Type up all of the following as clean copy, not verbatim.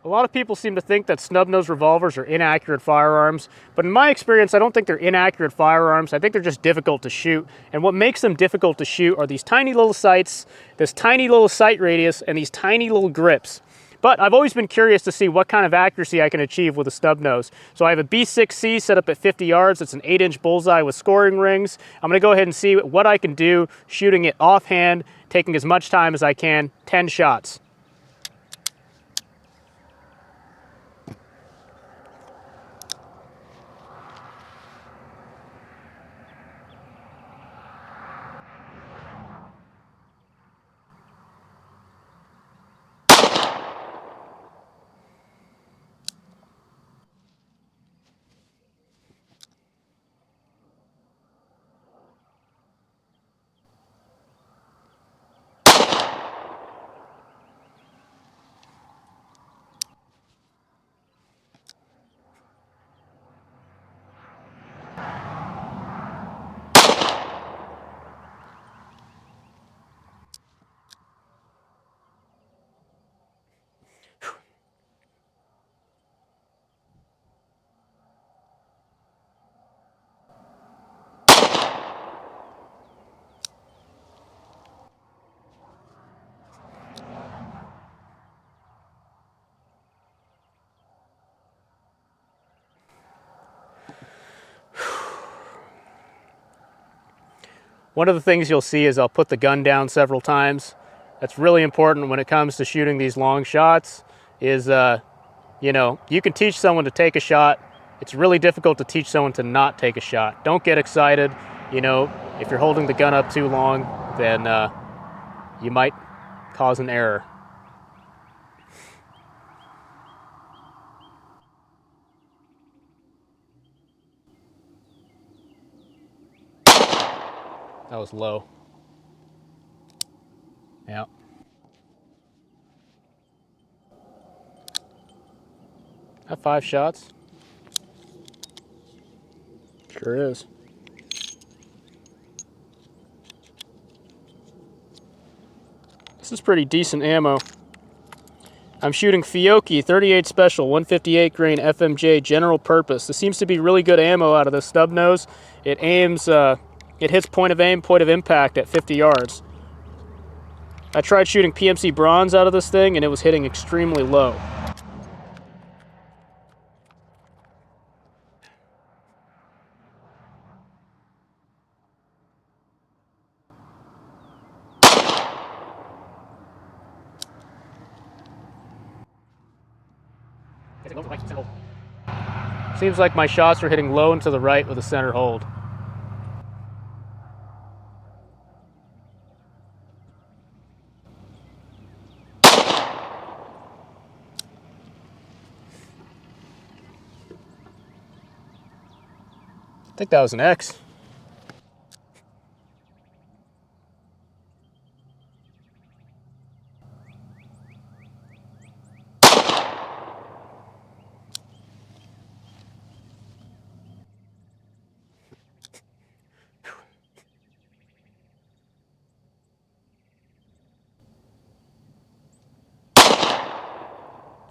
A lot of people seem to think that snub-nose revolvers are inaccurate firearms, but in my experience, I don't think they're inaccurate firearms. I think they're just difficult to shoot, and what makes them difficult to shoot are these tiny little sights, this tiny little sight radius, and these tiny little grips. But I've always been curious to see what kind of accuracy I can achieve with a snub-nose. So I have a B6C set up at 50 yards. It's an 8-inch bullseye with scoring rings. I'm gonna go ahead and see what I can do shooting it offhand, taking as much time as I can, 10 shots. One of the things you'll see is I'll put the gun down several times. That's really important when it comes to shooting these long shots is, you know, you can teach someone to take a shot. It's really difficult to teach someone to not take a shot. Don't get excited. You know, if you're holding the gun up too long, then you might cause an error. That was low. Yeah. Have 5 shots. Sure is. This is pretty decent ammo. I'm shooting Fiocchi 38 Special 158 grain FMJ general purpose. This seems to be really good ammo out of this stub nose. It aims, it hits point of aim, point of impact at 50 yards. I tried shooting PMC bronze out of this thing and it was hitting extremely low. Seems like my shots are hitting low and to the right with a center hold. I think that was an X.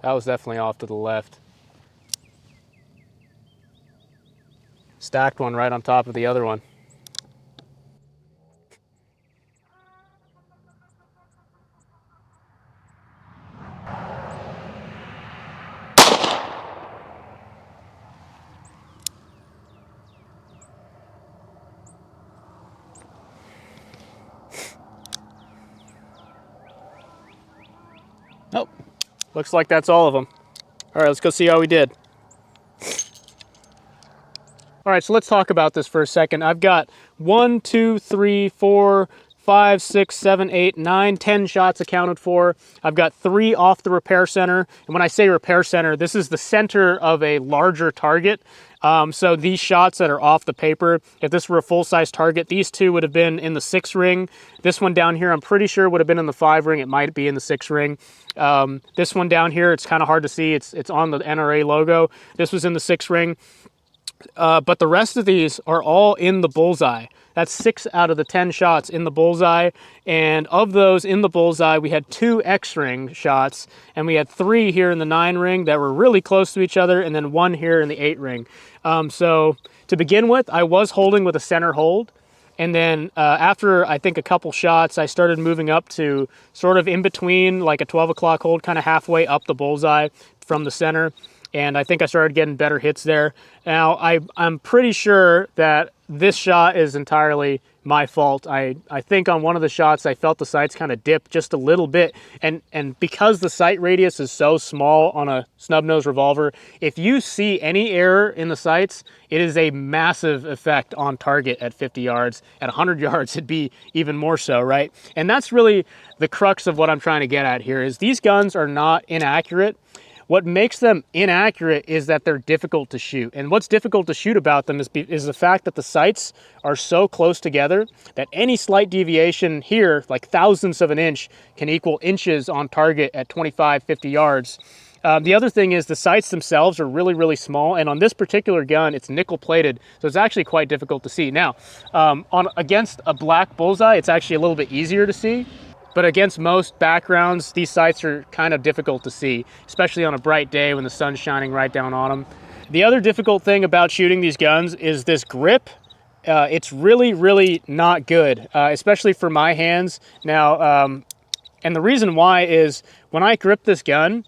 That was definitely off to the left. Stacked one right on top of the other one. Nope. Looks like that's all of them. All right, let's go see how we did. All right, so let's talk about this for a second. I've got 1, 2, 3, 4, 5, 6, 7, 8, 9, 10 shots accounted for. I've got 3 off the repair center. And when I say repair center, this is the center of a larger target. So these shots that are off the paper, if this were a full-size target, these 2 would have been in the 6 ring. This one down here, I'm pretty sure would have been in the 5 ring. It might be in the 6 ring. This one down here, it's kind of hard to see. It's on the NRA logo. This was in the 6 ring. But the rest of these are all in the bullseye. That's 6 out of the 10 shots in the bullseye. And of those in the bullseye, we had 2 X-ring shots, and we had 3 here in the 9 ring that were really close to each other, and then 1 here in the 8 ring. So to begin with, I was holding with a center hold. And then after, I think, a couple shots, I started moving up to sort of in between, like a 12 o'clock hold, kind of halfway up the bullseye from the center. And I think I started getting better hits there. Now, I'm pretty sure that this shot is entirely my fault. I think on one of the shots, I felt the sights kind of dip just a little bit. And because the sight radius is so small on a snub-nose revolver, if you see any error in the sights, it is a massive effect on target at 50 yards. At 100 yards, it'd be even more so, right? And that's really the crux of what I'm trying to get at here, is these guns are not inaccurate. What makes them inaccurate is that they're difficult to shoot. And what's difficult to shoot about them is the fact that the sights are so close together that any slight deviation here, like thousandths of an inch, can equal inches on target at 25, 50 yards. The other thing is the sights themselves are really, really small. And on this particular gun, it's nickel plated. So it's actually quite difficult to see. Now, against a black bullseye, it's actually a little bit easier to see. But against most backgrounds, these sights are kind of difficult to see, especially on a bright day when the sun's shining right down on them. The other difficult thing about shooting these guns is this grip. It's really, really not good, especially for my hands. Now, and the reason why is when I grip this gun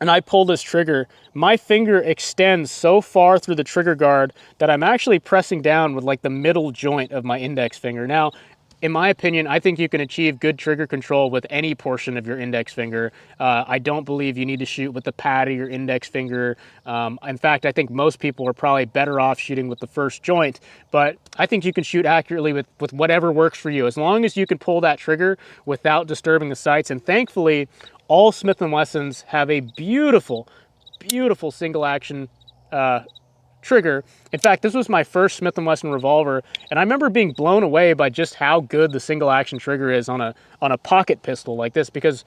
and I pull this trigger, my finger extends so far through the trigger guard that I'm actually pressing down with like the middle joint of my index finger. Now, in my opinion, I think you can achieve good trigger control with any portion of your index finger. I don't believe you need to shoot with the pad of your index finger. In fact, I think most people are probably better off shooting with the first joint, but I think you can shoot accurately with whatever works for you, as long as you can pull that trigger without disturbing the sights. And thankfully, all Smith & Wessons have a beautiful, beautiful single action trigger. In fact, this was my first Smith & Wesson revolver, and I remember being blown away by just how good the single action trigger is on a pocket pistol like this, because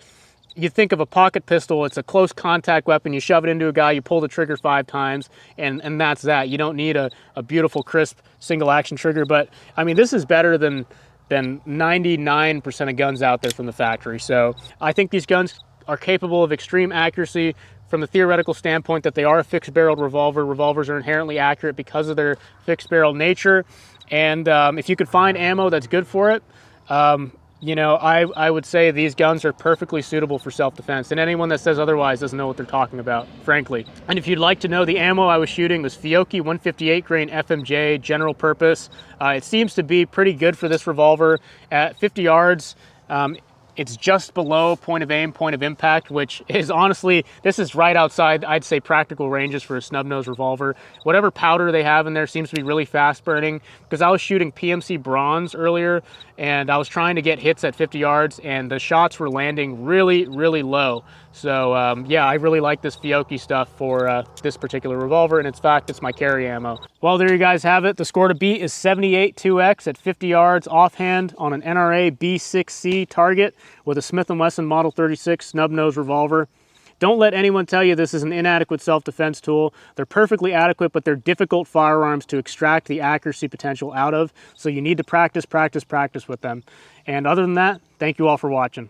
you think of a pocket pistol, it's a close contact weapon, you shove it into a guy, you pull the trigger 5 times, and that's that. You don't need a beautiful, crisp single action trigger. But I mean, this is better than 99% of guns out there from the factory. So I think these guns are capable of extreme accuracy from the theoretical standpoint that they are a fixed-barreled revolver. Revolvers are inherently accurate because of their fixed-barrel nature. And if you could find ammo that's good for it, you know, I would say these guns are perfectly suitable for self-defense. And anyone that says otherwise doesn't know what they're talking about, frankly. And if you'd like to know, the ammo I was shooting was Fiocchi 158 grain FMJ, general purpose. It seems to be pretty good for this revolver. At 50 yards, it's just below point of aim, point of impact, which is honestly, this is right outside, I'd say, practical ranges for a snub-nose revolver. Whatever powder they have in there seems to be really fast burning, because I was shooting PMC bronze earlier and I was trying to get hits at 50 yards and the shots were landing really, really low. So yeah, I really like this Fiocchi stuff for this particular revolver, and in fact, it's my carry ammo. Well, there you guys have it. The score to beat is 78-2X at 50 yards offhand on an NRA B6C target with a Smith & Wesson Model 36 snub-nose revolver. Don't let anyone tell you this is an inadequate self-defense tool. They're perfectly adequate, but they're difficult firearms to extract the accuracy potential out of, so you need to practice, practice, practice with them. And other than that, thank you all for watching.